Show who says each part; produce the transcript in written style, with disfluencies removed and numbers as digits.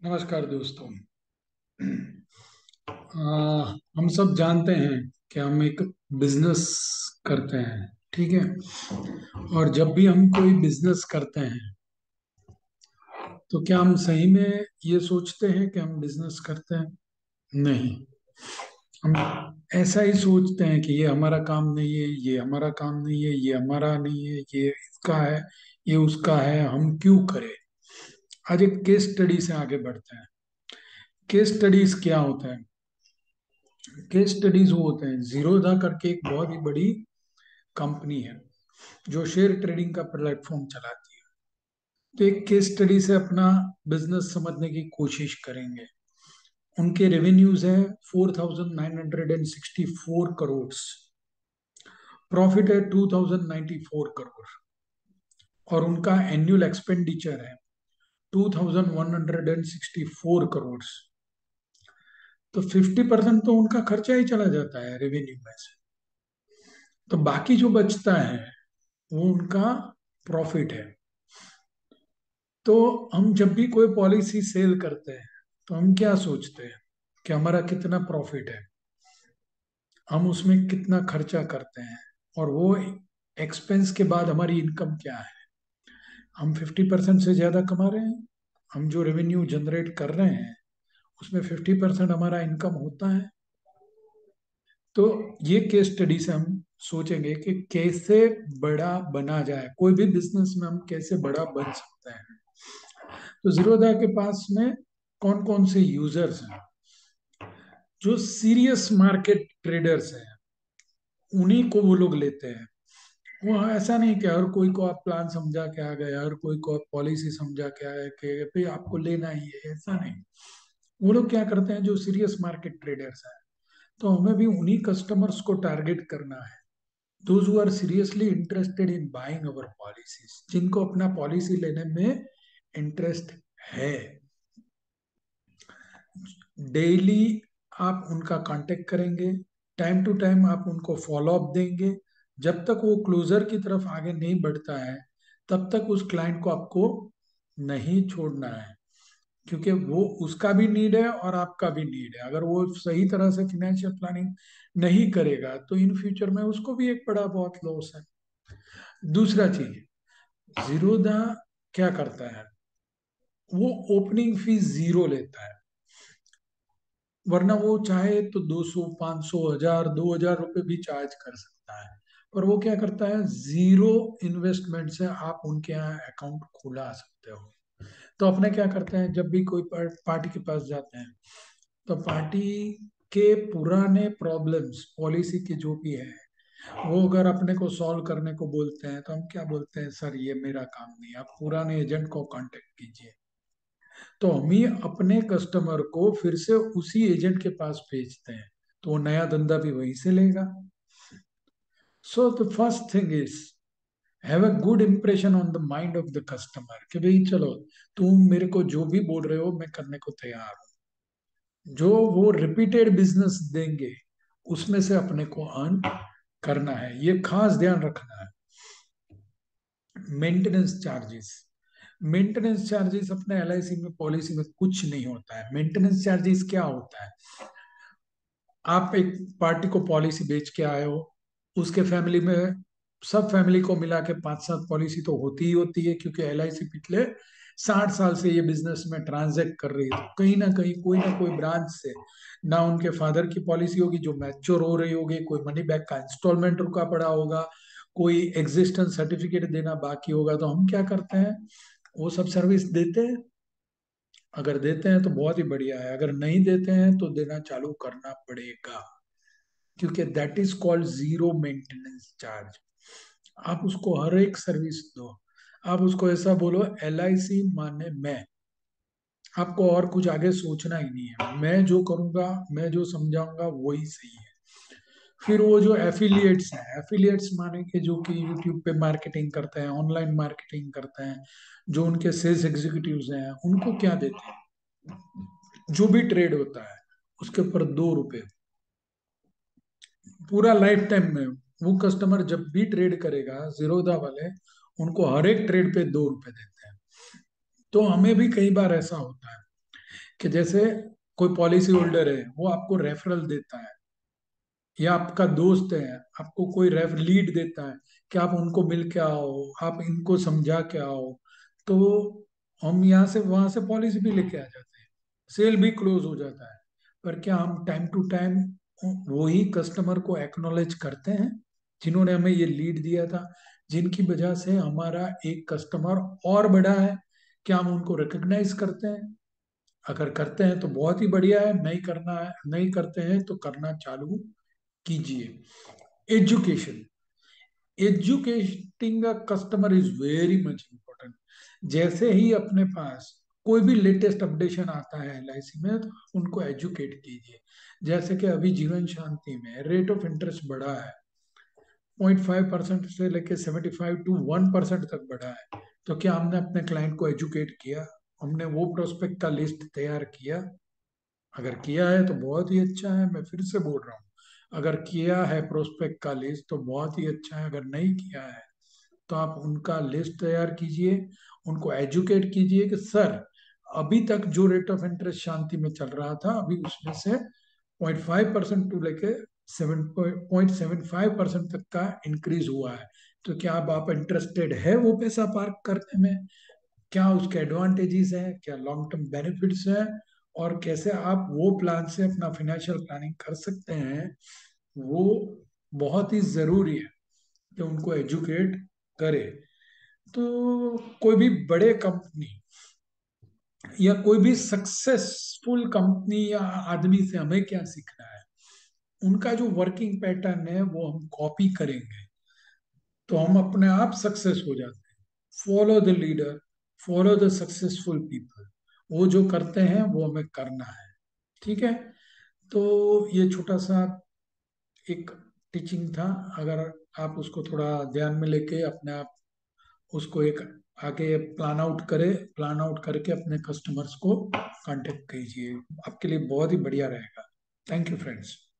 Speaker 1: नमस्कार दोस्तों। हम सब जानते हैं कि हम एक बिजनेस करते हैं। ठीक है। और जब भी हम कोई बिजनेस करते हैं तो क्या हम सही में ये सोचते हैं कि हम बिजनेस करते हैं? नहीं। हम ऐसा ही सोचते हैं कि ये हमारा काम नहीं है, ये हमारा काम नहीं है, ये हमारा नहीं है, ये इसका है, ये उसका है, हम क्यों करें। आज एक केस स्टडी से आगे बढ़ते हैं। केस स्टडीज क्या होता है? केस स्टडीज वो होते हैं, जीरोधा करके एक बहुत ही बड़ी कंपनी है जो शेयर ट्रेडिंग का प्लेटफॉर्म चलाती है। तो एक केस स्टडी से अपना बिजनेस समझने की कोशिश करेंगे। उनके रेवेन्यूज है 4,964 करोड़। प्रॉफिट है 2,094 करोड़। और उनका एनुअल एक्सपेंडिचर है 2,164 करोड़। तो 50% तो उनका खर्चा ही चला जाता है रेवेन्यू में से। तो बाकी जो बचता है वो उनका प्रॉफिट है। तो हम जब भी कोई पॉलिसी सेल करते हैं तो हम क्या सोचते हैं कि हमारा कितना प्रॉफिट है, हम उसमें कितना खर्चा करते हैं, और वो एक्सपेंस के बाद हमारी इनकम क्या है। हम 50% से ज्यादा कमा रहे हैं, हम जो रेवेन्यू जनरेट कर रहे हैं उसमें 50% हमारा इनकम होता है। तो ये केस स्टडी से हम सोचेंगे कि कैसे बड़ा बना जाए, कोई भी बिजनेस में हम कैसे बड़ा बन सकते हैं। तो जीरोधा के पास में कौन कौन से यूजर्स हैं? जो सीरियस मार्केट ट्रेडर्स हैं उन्हीं को वो लोग लेते हैं। वो ऐसा नहीं कि हर कोई को आप प्लान समझा के आ गए, हर कोई को आप पॉलिसी समझा के आए कि भाई आपको लेना ही है, ऐसा नहीं। वो लोग क्या करते हैं, जो सीरियस मार्केट ट्रेडर्स हैं, तो हमें भी उन्हीं कस्टमर्स को टारगेट करना है। Those who are seriously interested in buying our policies, जिनको अपना पॉलिसी लेने में इंटरेस्ट है। डेली आप उनका कांटेक्ट करेंगे, टाइम टू टाइम आप उनको फॉलो अप देंगे। जब तक वो क्लोजर की तरफ आगे नहीं बढ़ता है तब तक उस क्लाइंट को आपको नहीं छोड़ना है, क्योंकि वो उसका भी नीड है और आपका भी नीड है। अगर वो सही तरह से फिनेंशियल प्लानिंग नहीं करेगा तो इन फ्यूचर में उसको भी एक बड़ा बहुत लॉस है। दूसरा चीज, जीरोधा क्या करता है, वो ओपनिंग फीस जीरो लेता है। वरना वो चाहे तो 200, 500, 1000, 2000 रुपए भी चार्ज कर सकता है। पर वो क्या करता है, जीरो इन्वेस्टमेंट से आप उनके यहाँ अकाउंट खुला सकते हो। तो अपने क्या करते हैं, जब भी कोई पार्टी के पास जाते हैं तो पार्टी के पुराने प्रॉब्लम्स पॉलिसी के जो भी है वो अगर अपने को सॉल्व करने को बोलते हैं तो हम क्या बोलते हैं, सर ये मेरा काम नहीं, आप पुराने एजेंट को कांटेक्ट कीजिए। तो हम ही अपने कस्टमर को फिर से उसी एजेंट के पास भेजते हैं, तो वो नया धंधा भी वहीं से लेगा। So the first thing is have a good impression on the mind of the customer कि भाई चलो, तुम मेरे को जो भी बोल रहे हो मैं करने को तैयार हूँ। जो वो रिपीटेड बिजनेस देंगे उसमें से अपने को अर्न करना है, ये खास ध्यान रखना है। मेंटेनेंस चार्जेस, मेंटेनेंस चार्जेस अपने एलआईसी में पॉलिसी में कुछ नहीं होता है। मेंटेनेंस चार्जेस क्या होता है, आप एक पार्टी को पॉलिसी बेच के आए हो, उसके फैमिली में सब फैमिली को मिला के 5-7 पॉलिसी तो होती ही होती है, क्योंकि एलआईसी पिछले 60 साल से ये बिजनेस में ट्रांजैक्ट कर रही है। तो कहीं ना कोई ब्रांच से ना उनके फादर की पॉलिसी होगी जो मैच्योर हो रही होगी, कोई मनी बैक का इंस्टॉलमेंट रुका पड़ा होगा, कोई एग्जिस्टेंस सर्टिफिकेट देना बाकी होगा। तो हम क्या करते हैं, वो सब सर्विस देते हैं। अगर देते हैं तो बहुत ही बढ़िया है, अगर नहीं देते हैं तो देना चालू करना पड़ेगा, क्योंकि that is called zero maintenance charge. आप उसको हर एक सर्विस दो। आप उसको ऐसा बोलो, एल आई सी माने मैं, आपको और कुछ आगे सोचना ही नहीं है, मैं जो करूंगा, मैं जो समझाऊंगा वही सही है। फिर वो जो एफिलिएट्स हैं, एफिलिएट्स माने कि जो कि यूट्यूब पे मार्केटिंग करते हैं, ऑनलाइन मार्केटिंग करते हैं, जो उनके सेल्स एग्जीक्यूटिव्स हैं, उनको क्या देते हैं, जो भी ट्रेड होता है उसके ऊपर 2 रुपए पूरा लाइफ टाइम में। वो कस्टमर जब भी ट्रेड करेगा, जीरोधा वाले उनको हर एक ट्रेड पे 2 रुपए देते हैं। तो हमें भी कई बार ऐसा होता है कि जैसे कोई पॉलिसी होल्डर है, वो आपको रेफरल देता है, या आपका दोस्त है, आपको कोई रेफ लीड देता है कि आप उनको मिल के आओ, आप इनको समझा के आओ, तो हम यहाँ से वहां से पॉलिसी भी लेके आ जाते हैं, सेल भी क्लोज हो जाता है। पर क्या हम टाइम टू टाइम वही कस्टमर को एक्नॉलेज करते हैं जिन्होंने हमें ये लीड दिया था, जिनकी वजह से हमारा एक कस्टमर और बढ़ा है? क्या हम उनको रिकग्नाइज करते हैं? अगर करते हैं तो बहुत ही बढ़िया है, नहीं करना है, नहीं करते हैं तो करना चालू कीजिए। Education, educating a customer is very much important. जैसे ही अपने पास कोई भी लेटेस्ट अपडेशन आता है एलआईसी में, तो आप उनको एजुकेट कीजिए। जैसे कि अभी जीवन शांति में रेट ऑफ इंटरेस्ट बढ़ा है, 0.5% से लेके 75 to 1% तक बढ़ा है। तो क्या हमने अपने क्लाइंट को एजुकेट किया? हमने वो प्रोस्पेक्ट का लिस्ट तैयार किया? अगर किया है तो बहुत ही अच्छा है, मैं फिर से बोल रहा हूँ, अगर किया है प्रोस्पेक्ट का लिस्ट तो बहुत ही अच्छा है। अगर नहीं किया है तो आप उनका लिस्ट तैयार कीजिए, उनको एजुकेट कीजिए कि सर, अभी तक जो रेट ऑफ इंटरेस्ट शांति में चल रहा था, अभी उसमें से 0.5% टू लेके 0.75% तक का इंक्रीज हुआ है। तो क्या अब आप इंटरेस्टेड है वो पैसा पार्क करने में? क्या उसके एडवांटेजेस हैं, क्या लॉन्ग टर्म बेनिफिट्स हैं, और कैसे आप वो प्लान से अपना फाइनेंशियल प्लानिंग कर सकते हैं, वो बहुत ही जरूरी है कि उनको एजुकेट करे। तो कोई भी बड़े कंपनी या कोई भी सक्सेसफुल कंपनी या आदमी से हमें क्या सीखना है? उनका जो वर्किंग पैटर्न है वो हम कॉपी करेंगे तो हम अपने आप सक्सेस हो जाते हैं। Follow the leader, follow the successful people, वो जो करते हैं वो हमें करना है। ठीक है? तो ये छोटा सा एक टीचिंग था। अगर आप उसको थोड़ा ध्यान में लेके अपने आप उसको एक आगे प्लान आउट करें, प्लान आउट करके अपने कस्टमर्स को कांटेक्ट कीजिए, आपके लिए बहुत ही बढ़िया रहेगा। Thank you friends.